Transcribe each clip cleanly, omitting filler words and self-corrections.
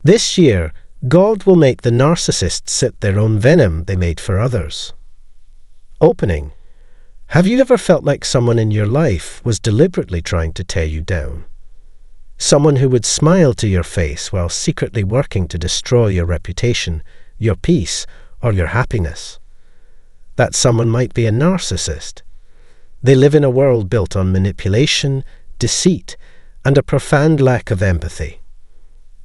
This year, God will make the narcissists sit their own venom they made for others. Opening. Have you ever felt like someone in your life was deliberately trying to tear you down? Someone who would smile to your face while secretly working to destroy your reputation, your peace, or your happiness? That someone might be a narcissist. They live in a world built on manipulation, deceit, and a profound lack of empathy.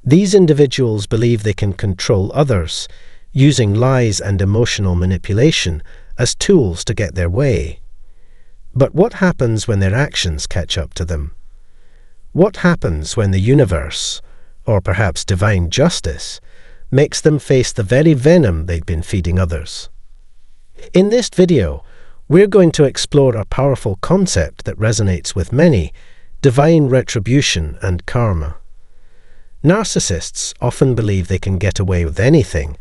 These individuals believe they can control others, using lies and emotional manipulation as tools to get their way. But what happens when their actions catch up to them? What happens when the universe, or perhaps divine justice, makes them face the very venom they've been feeding others? In this video, we're going to explore a powerful concept that resonates with many: divine retribution and karma. Narcissists often believe they can get away with anything,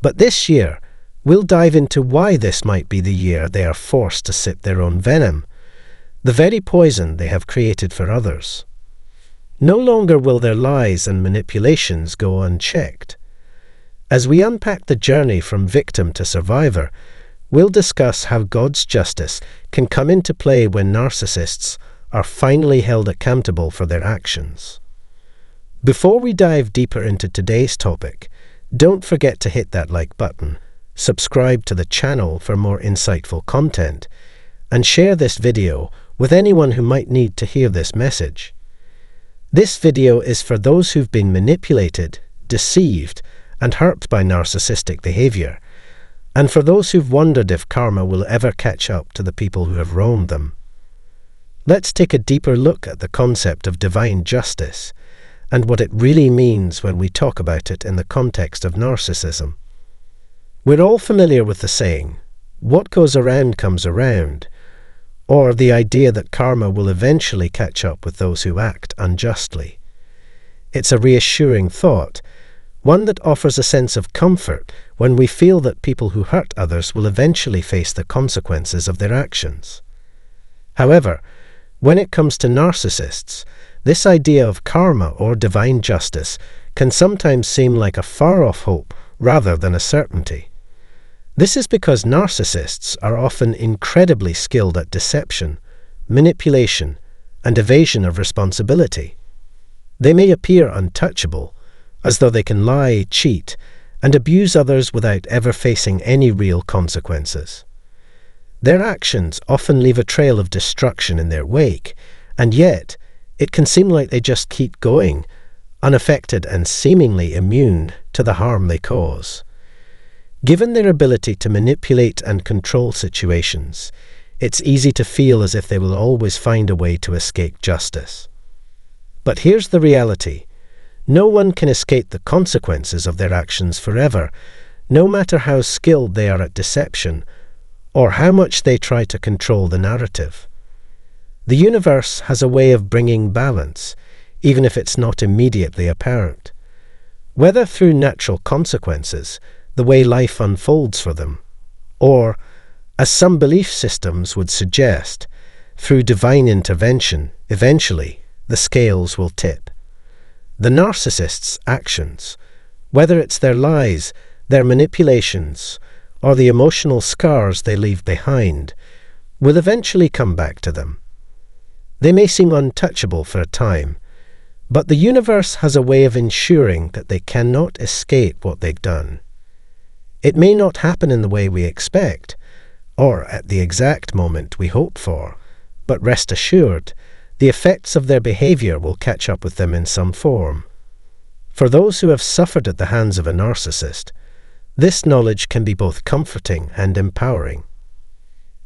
but this year, we'll dive into why this might be the year they are forced to sip their own venom, the very poison they have created for others. No longer will their lies and manipulations go unchecked. As we unpack the journey from victim to survivor, we'll discuss how God's justice can come into play when narcissists are finally held accountable for their actions. Before we dive deeper into today's topic, don't forget to hit that like button, subscribe to the channel for more insightful content, and share this video with anyone who might need to hear this message. This video is for those who've been manipulated, deceived, and hurt by narcissistic behavior, and for those who've wondered if karma will ever catch up to the people who have wronged them. Let's take a deeper look at the concept of divine justice and what it really means when we talk about it in the context of narcissism. We're all familiar with the saying, "What goes around comes around," or the idea that karma will eventually catch up with those who act unjustly. It's a reassuring thought, one that offers a sense of comfort when we feel that people who hurt others will eventually face the consequences of their actions. However, when it comes to narcissists, this idea of karma or divine justice can sometimes seem like a far-off hope rather than a certainty. This is because narcissists are often incredibly skilled at deception, manipulation, and evasion of responsibility. They may appear untouchable, as though they can lie, cheat, and abuse others without ever facing any real consequences. Their actions often leave a trail of destruction in their wake, and yet it can seem like they just keep going, unaffected and seemingly immune to the harm they cause. Given their ability to manipulate and control situations, it's easy to feel as if they will always find a way to escape justice. But here's the reality. No one can escape the consequences of their actions forever, no matter how skilled they are at deception or how much they try to control the narrative. The universe has a way of bringing balance, even if it's not immediately apparent. Whether through natural consequences, the way life unfolds for them, or, as some belief systems would suggest, through divine intervention, eventually the scales will tip. The narcissist's actions, whether it's their lies, their manipulations, or the emotional scars they leave behind, will eventually come back to them. They may seem untouchable for a time, but the universe has a way of ensuring that they cannot escape what they've done. It may not happen in the way we expect, or at the exact moment we hope for, but rest assured, the effects of their behavior will catch up with them in some form. For those who have suffered at the hands of a narcissist, this knowledge can be both comforting and empowering.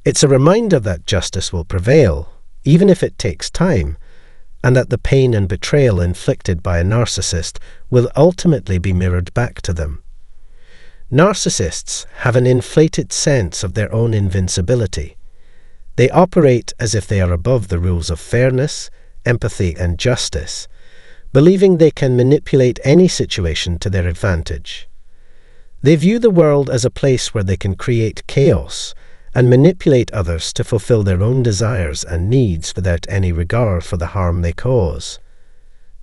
It's a reminder that justice will prevail, even if it takes time, and that the pain and betrayal inflicted by a narcissist will ultimately be mirrored back to them. Narcissists have an inflated sense of their own invincibility. They operate as if they are above the rules of fairness, empathy, and justice, believing they can manipulate any situation to their advantage. They view the world as a place where they can create chaos and manipulate others to fulfill their own desires and needs without any regard for the harm they cause.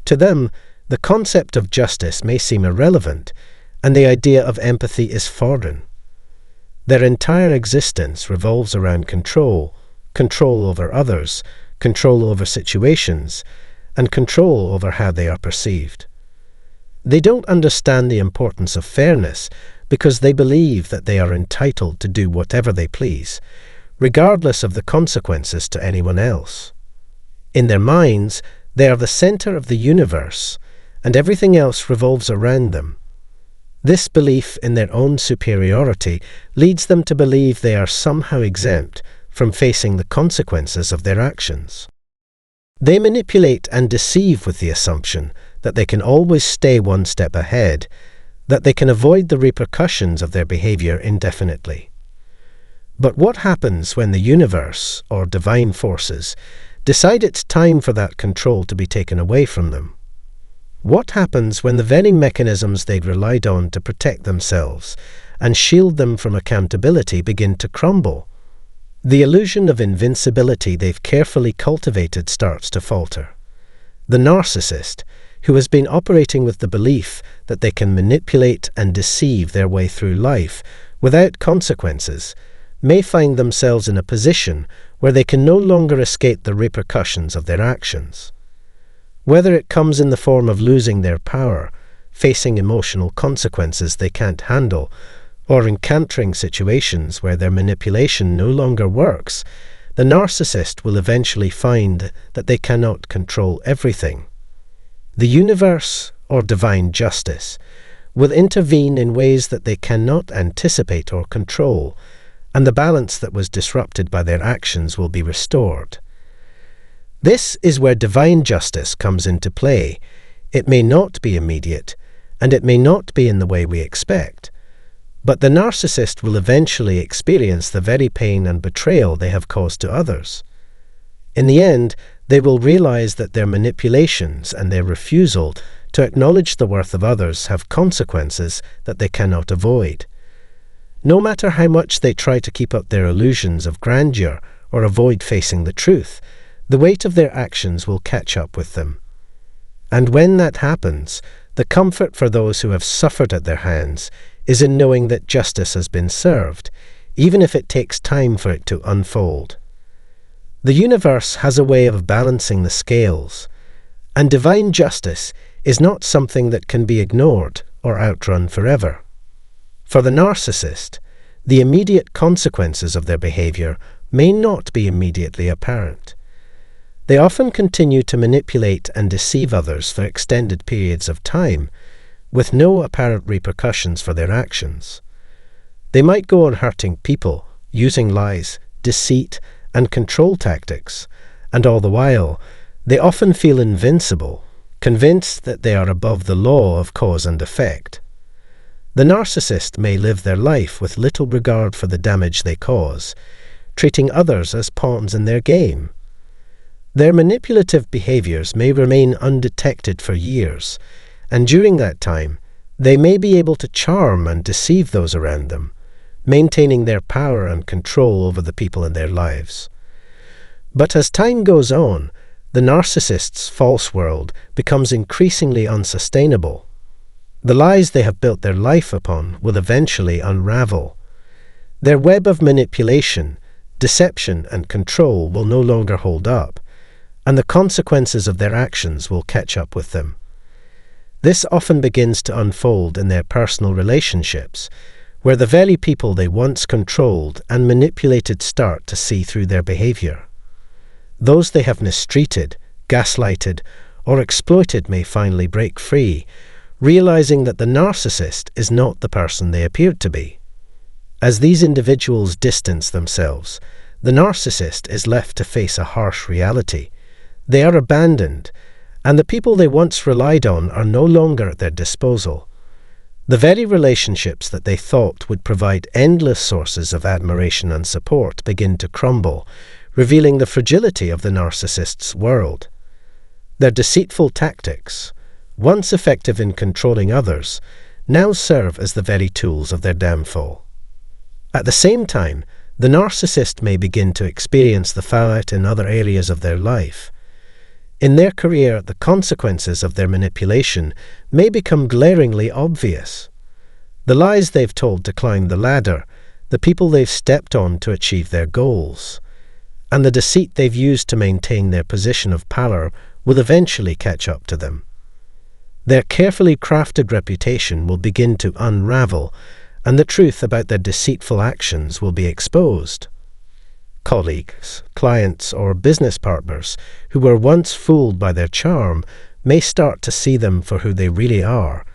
To them, The concept of justice may seem irrelevant, and the idea of empathy is foreign. Their entire existence revolves around control over others, control over situations, and control over how they are perceived. They don't understand the importance of fairness because they believe that they are entitled to do whatever they please, regardless of the consequences to anyone else. In their minds, they are the center of the universe, and everything else revolves around them. This belief in their own superiority leads them to believe they are somehow exempt from facing the consequences of their actions. They manipulate and deceive with the assumption that they can always stay one step ahead, that they can avoid the repercussions of their behavior indefinitely. But what happens when the universe, or divine forces, decide it's time for that control to be taken away from them? What happens when the very mechanisms they'd relied on to protect themselves and shield them from accountability begin to crumble? The illusion of invincibility they've carefully cultivated starts to falter. The narcissist, who has been operating with the belief that they can manipulate and deceive their way through life without consequences, may find themselves in a position where they can no longer escape the repercussions of their actions. Whether it comes in the form of losing their power, facing emotional consequences they can't handle, or encountering situations where their manipulation no longer works, the narcissist will eventually find that they cannot control everything. The universe, or divine justice, will intervene in ways that they cannot anticipate or control, and the balance that was disrupted by their actions will be restored. This is where divine justice comes into play. It may not be immediate, and it may not be in the way we expect, but the narcissist will eventually experience the very pain and betrayal they have caused to others. In the end, they will realize that their manipulations and their refusal to acknowledge the worth of others have consequences that they cannot avoid. No matter how much they try to keep up their illusions of grandeur or avoid facing the truth, the weight of their actions will catch up with them. And when that happens, the comfort for those who have suffered at their hands is in knowing that justice has been served, even if it takes time for it to unfold. The universe has a way of balancing the scales, and divine justice is not something that can be ignored or outrun forever. For the narcissist, the immediate consequences of their behavior may not be immediately apparent. They often continue to manipulate and deceive others for extended periods of time, with no apparent repercussions for their actions. They might go on hurting people, using lies, deceit, and control tactics, and all the while, they often feel invincible, convinced that they are above the law of cause and effect. The narcissist may live their life with little regard for the damage they cause, treating others as pawns in their game. Their manipulative behaviors may remain undetected for years, and during that time, they may be able to charm and deceive those around them, maintaining their power and control over the people in their lives. But as time goes on, the narcissist's false world becomes increasingly unsustainable. The lies they have built their life upon will eventually unravel. Their web of manipulation, deception, and control will no longer hold up, and the consequences of their actions will catch up with them. This often begins to unfold in their personal relationships, where the very people they once controlled and manipulated start to see through their behavior. Those they have mistreated, gaslighted, or exploited may finally break free, realizing that the narcissist is not the person they appeared to be. As these individuals distance themselves, the narcissist is left to face a harsh reality. They are abandoned, and the people they once relied on are no longer at their disposal. The very relationships that they thought would provide endless sources of admiration and support begin to crumble, revealing the fragility of the narcissist's world. Their deceitful tactics, once effective in controlling others, now serve as the very tools of their downfall. At the same time, the narcissist may begin to experience the fallout in other areas of their life. In their career, the consequences of their manipulation may become glaringly obvious. The lies they've told to climb the ladder, the people they've stepped on to achieve their goals, and the deceit they've used to maintain their position of power will eventually catch up to them. Their carefully crafted reputation will begin to unravel, and the truth about their deceitful actions will be exposed. Colleagues, clients, or business partners who were once fooled by their charm may start to see them for who they really are,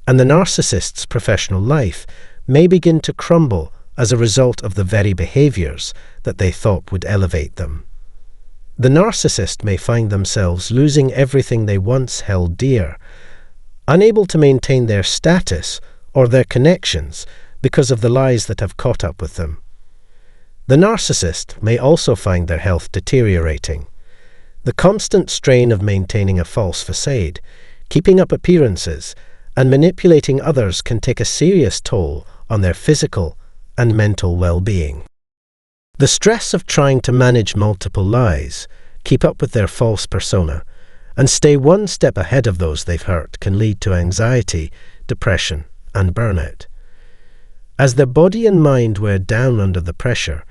and the narcissist's professional life may begin to crumble as a result of the very behaviors that they thought would elevate them. The narcissist may find themselves losing everything they once held dear, unable to maintain their status or their connections because of the lies that have caught up with them. The narcissist may also find their health deteriorating. The constant strain of maintaining a false facade, keeping up appearances, and manipulating others can take a serious toll on their physical and mental well-being. The stress of trying to manage multiple lies, keep up with their false persona, and stay one step ahead of those they've hurt can lead to anxiety, depression, and burnout. As their body and mind wear down under the pressure,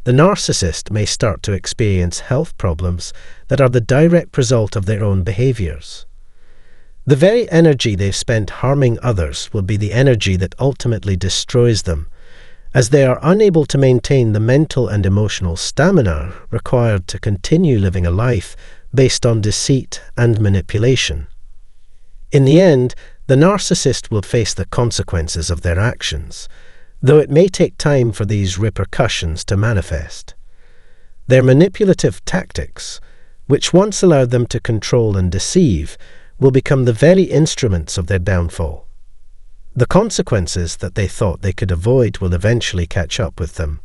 the narcissist may start to experience health problems that are the direct result of their own behaviors. The very energy they've spent harming others will be the energy that ultimately destroys them, as they are unable to maintain the mental and emotional stamina required to continue living a life based on deceit and manipulation. In the end, the narcissist will face the consequences of their actions, though it may take time for these repercussions to manifest. Their manipulative tactics, which once allowed them to control and deceive, will become the very instruments of their downfall. The consequences that they thought they could avoid will eventually catch up with them,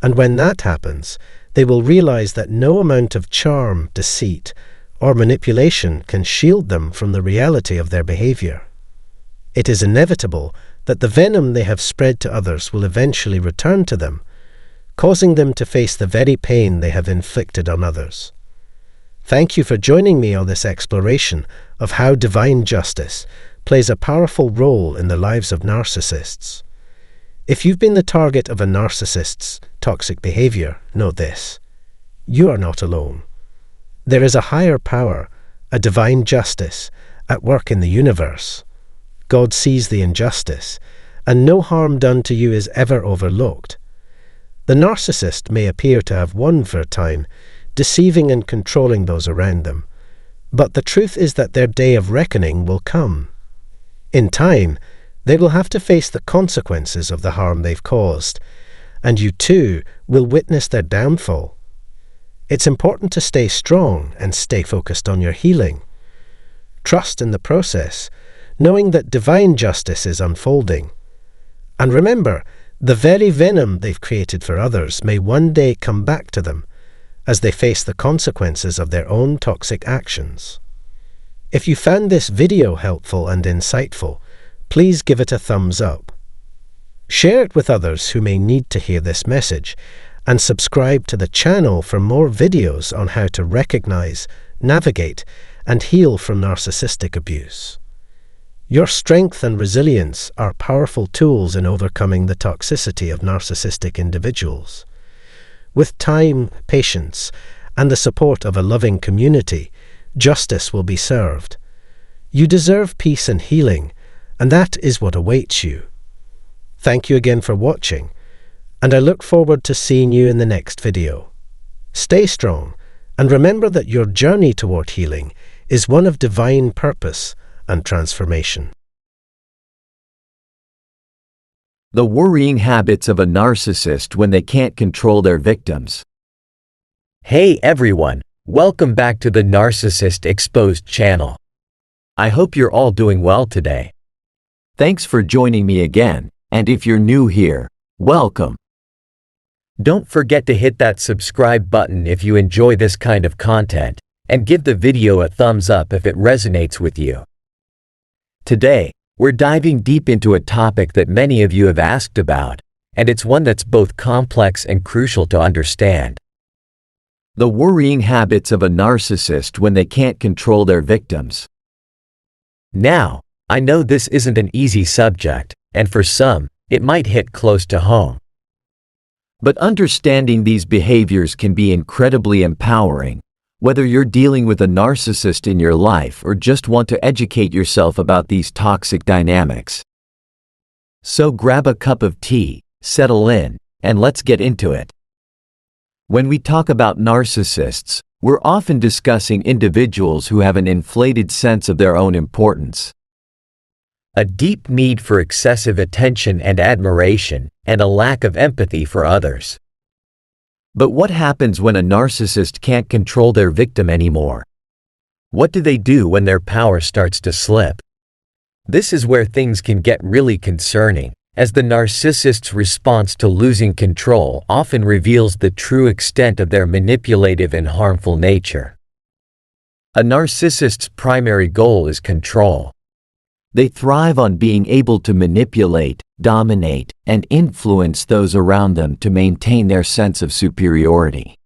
and when that happens, they will realize that no amount of charm, deceit, or manipulation can shield them from the reality of their behavior. It is inevitable that the venom they have spread to others will eventually return to them, causing them to face the very pain they have inflicted on others. Thank you for joining me on this exploration of how divine justice plays a powerful role in the lives of narcissists. If you've been the target of a narcissist's toxic behavior, know this: you are not alone. There is a higher power, a divine justice, at work in the universe. God sees the injustice, and no harm done to you is ever overlooked. The narcissist may appear to have won for a time, deceiving and controlling those around them, but the truth is that their day of reckoning will come. In time, they will have to face the consequences of the harm they've caused, and you too will witness their downfall. It's important to stay strong and stay focused on your healing. Trust in the process, knowing that divine justice is unfolding. And remember, the very venom they've created for others may one day come back to them as they face the consequences of their own toxic actions. If you found this video helpful and insightful, please give it a thumbs up. Share it with others who may need to hear this message, and subscribe to the channel for more videos on how to recognize, navigate, and heal from narcissistic abuse. Your strength and resilience are powerful tools in overcoming the toxicity of narcissistic individuals. With time, patience, and the support of a loving community, justice will be served. You deserve peace and healing, and that is what awaits you. Thank you again for watching, and I look forward to seeing you in the next video. Stay strong, and remember that your journey toward healing is one of divine purpose and transformation. The worrying habits of a narcissist when they can't control their victims. Hey everyone, welcome back to the Narcissist Exposed channel. I hope you're all doing well today. Thanks for joining me again, and if you're new here, welcome. Don't forget to hit that subscribe button if you enjoy this kind of content, and give the video a thumbs up if it resonates with you. Today, we're diving deep into a topic that many of you have asked about, and it's one that's both complex and crucial to understand. The worrying habits of a narcissist when they can't control their victims. Now, I know this isn't an easy subject, and for some, it might hit close to home. But understanding these behaviors can be incredibly empowering, whether you're dealing with a narcissist in your life or just want to educate yourself about these toxic dynamics. So grab a cup of tea, settle in, and let's get into it. When we talk about narcissists, we're often discussing individuals who have an inflated sense of their own importance, a deep need for excessive attention and admiration, and a lack of empathy for others. But what happens when a narcissist can't control their victim anymore? What do they do when their power starts to slip? This is where things can get really concerning, as the narcissist's response to losing control often reveals the true extent of their manipulative and harmful nature. A narcissist's primary goal is control. They thrive on being able to manipulate, dominate, and influence those around them to maintain their sense of superiority.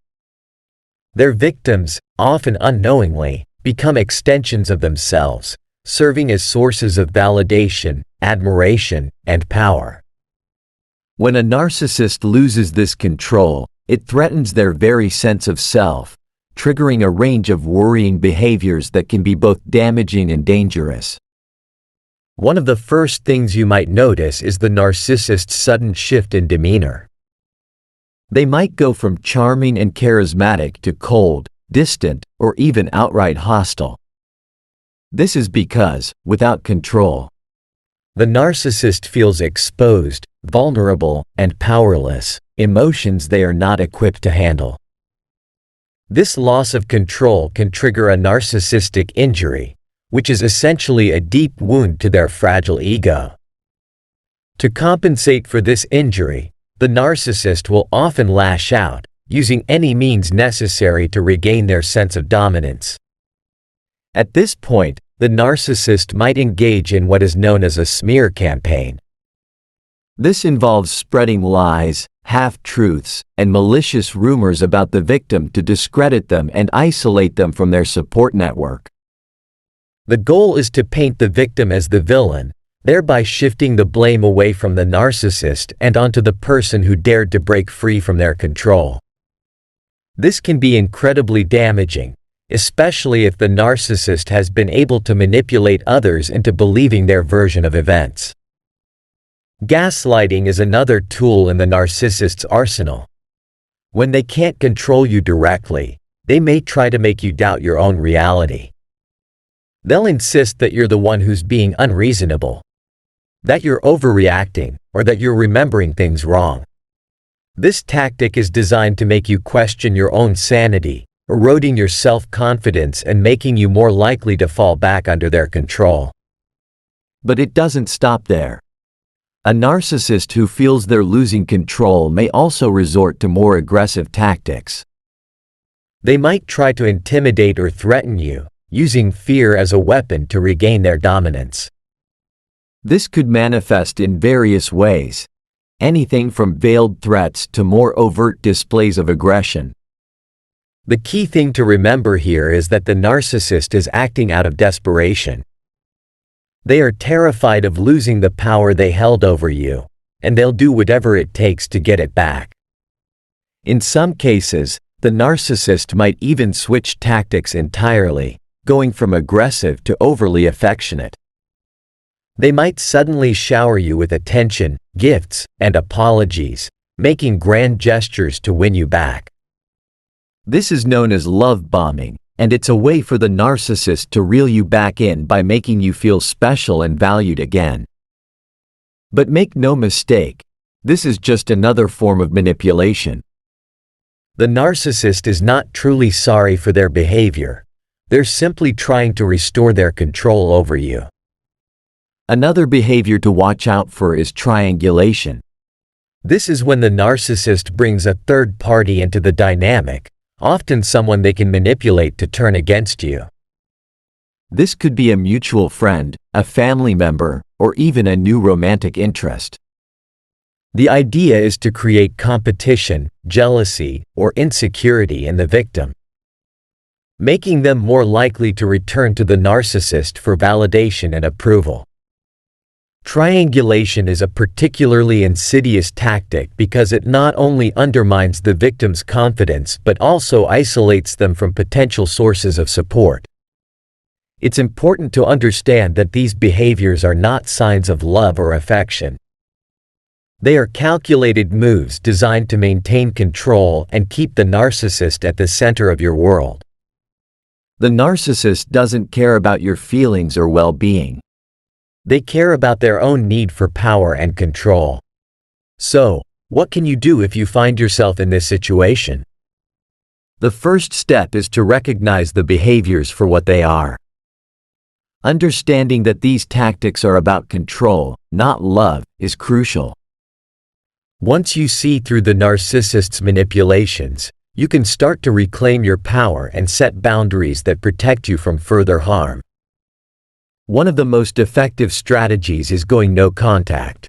Their victims, often unknowingly, become extensions of themselves, serving as sources of validation, admiration, and power. When a narcissist loses this control, it threatens their very sense of self, triggering a range of worrying behaviors that can be both damaging and dangerous. One of the first things you might notice is the narcissist's sudden shift in demeanor. They might go from charming and charismatic to cold, distant, or even outright hostile. This is because, without control, the narcissist feels exposed, vulnerable, and powerless, emotions they are not equipped to handle. This loss of control can trigger a narcissistic injury, which is essentially a deep wound to their fragile ego. To compensate for this injury, the narcissist will often lash out, using any means necessary to regain their sense of dominance. At this point, the narcissist might engage in what is known as a smear campaign. This involves spreading lies, half-truths, and malicious rumors about the victim to discredit them and isolate them from their support network. The goal is to paint the victim as the villain, thereby shifting the blame away from the narcissist and onto the person who dared to break free from their control. This can be incredibly damaging, especially if the narcissist has been able to manipulate others into believing their version of events. Gaslighting is another tool in the narcissist's arsenal. When they can't control you directly, they may try to make you doubt your own reality. They'll insist that you're the one who's being unreasonable, that you're overreacting, or that you're remembering things wrong. This tactic is designed to make you question your own sanity, eroding your self-confidence and making you more likely to fall back under their control. But it doesn't stop there. A narcissist who feels they're losing control may also resort to more aggressive tactics. They might try to intimidate or threaten you, using fear as a weapon to regain their dominance. This could manifest in various ways, anything from veiled threats to more overt displays of aggression. The key thing to remember here is that the narcissist is acting out of desperation. They are terrified of losing the power they held over you, and they'll do whatever it takes to get it back. In some cases, the narcissist might even switch tactics entirely, going from aggressive to overly affectionate. They might suddenly shower you with attention, gifts, and apologies, making grand gestures to win you back. This is known as love bombing, and it's a way for the narcissist to reel you back in by making you feel special and valued again. But make no mistake, this is just another form of manipulation. The narcissist is not truly sorry for their behavior. They're simply trying to restore their control over you. Another behavior to watch out for is triangulation. This is when the narcissist brings a third party into the dynamic, often someone they can manipulate to turn against you. This could be a mutual friend, a family member, or even a new romantic interest. The idea is to create competition, jealousy, or insecurity in the victim, making them more likely to return to the narcissist for validation and approval. Triangulation is a particularly insidious tactic because it not only undermines the victim's confidence but also isolates them from potential sources of support. It's important to understand that these behaviors are not signs of love or affection. They are calculated moves designed to maintain control and keep the narcissist at the center of your world. The narcissist doesn't care about your feelings or well-being. They care about their own need for power and control. So, what can you do if you find yourself in this situation? The first step is to recognize the behaviors for what they are. Understanding that these tactics are about control, not love, is crucial. Once you see through the narcissist's manipulations, you can start to reclaim your power and set boundaries that protect you from further harm. One of the most effective strategies is going no contact.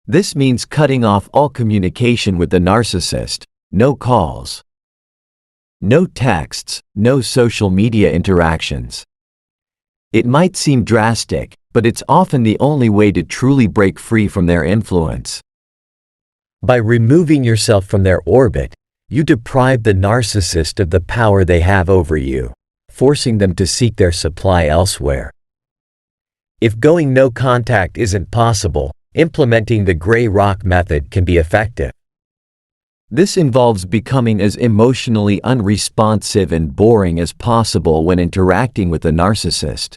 This means cutting off all communication with the narcissist, no calls, no texts, no social media interactions. It might seem drastic, but it's often the only way to truly break free from their influence. By removing yourself from their orbit, you deprive the narcissist of the power they have over you, forcing them to seek their supply elsewhere. If going no contact isn't possible, implementing the gray rock method can be effective. This involves becoming as emotionally unresponsive and boring as possible when interacting with a narcissist.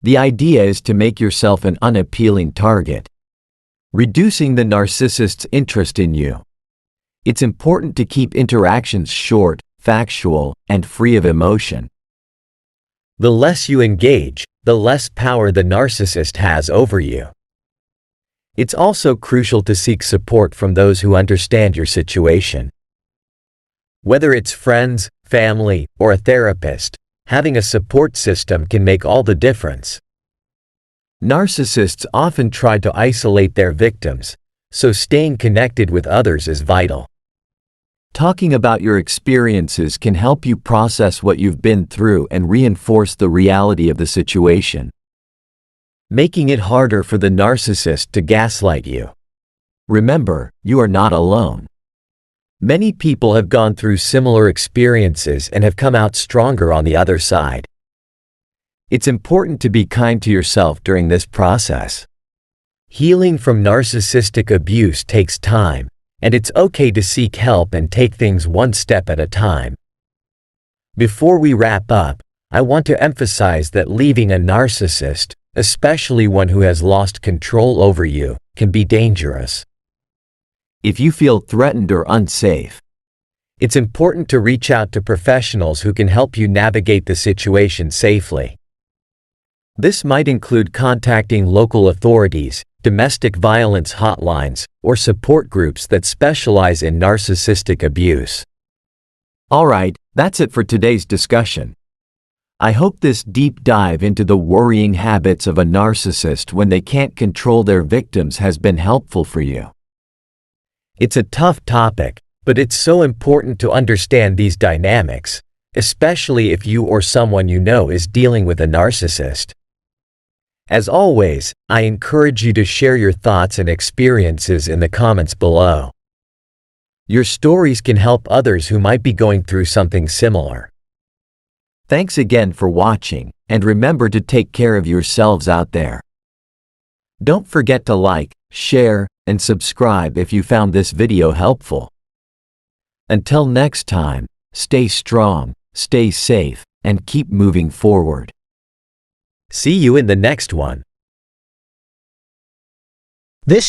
The idea is to make yourself an unappealing target, reducing the narcissist's interest in you. It's important to keep interactions short, factual, and free of emotion. The less you engage, the less power the narcissist has over you. It's also crucial to seek support from those who understand your situation. Whether it's friends, family, or a therapist, having a support system can make all the difference. Narcissists often try to isolate their victims, so staying connected with others is vital. Talking about your experiences can help you process what you've been through and reinforce the reality of the situation, making it harder for the narcissist to gaslight you. Remember, you are not alone. Many people have gone through similar experiences and have come out stronger on the other side. It's important to be kind to yourself during this process. Healing from narcissistic abuse takes time, and it's okay to seek help and take things one step at a time. Before we wrap up, I want to emphasize that leaving a narcissist, especially one who has lost control over you, can be dangerous. If you feel threatened or unsafe, it's important to reach out to professionals who can help you navigate the situation safely. This might include contacting local authorities, domestic violence hotlines, or support groups that specialize in narcissistic abuse. Alright, that's it for today's discussion. I hope this deep dive into the worrying habits of a narcissist when they can't control their victims has been helpful for you. It's a tough topic, but it's so important to understand these dynamics, especially if you or someone you know is dealing with a narcissist. As always, I encourage you to share your thoughts and experiences in the comments below. Your stories can help others who might be going through something similar. Thanks again for watching, and remember to take care of yourselves out there. Don't forget to like, share, and subscribe if you found this video helpful. Until next time, stay strong, stay safe, and keep moving forward. See you in the next one. This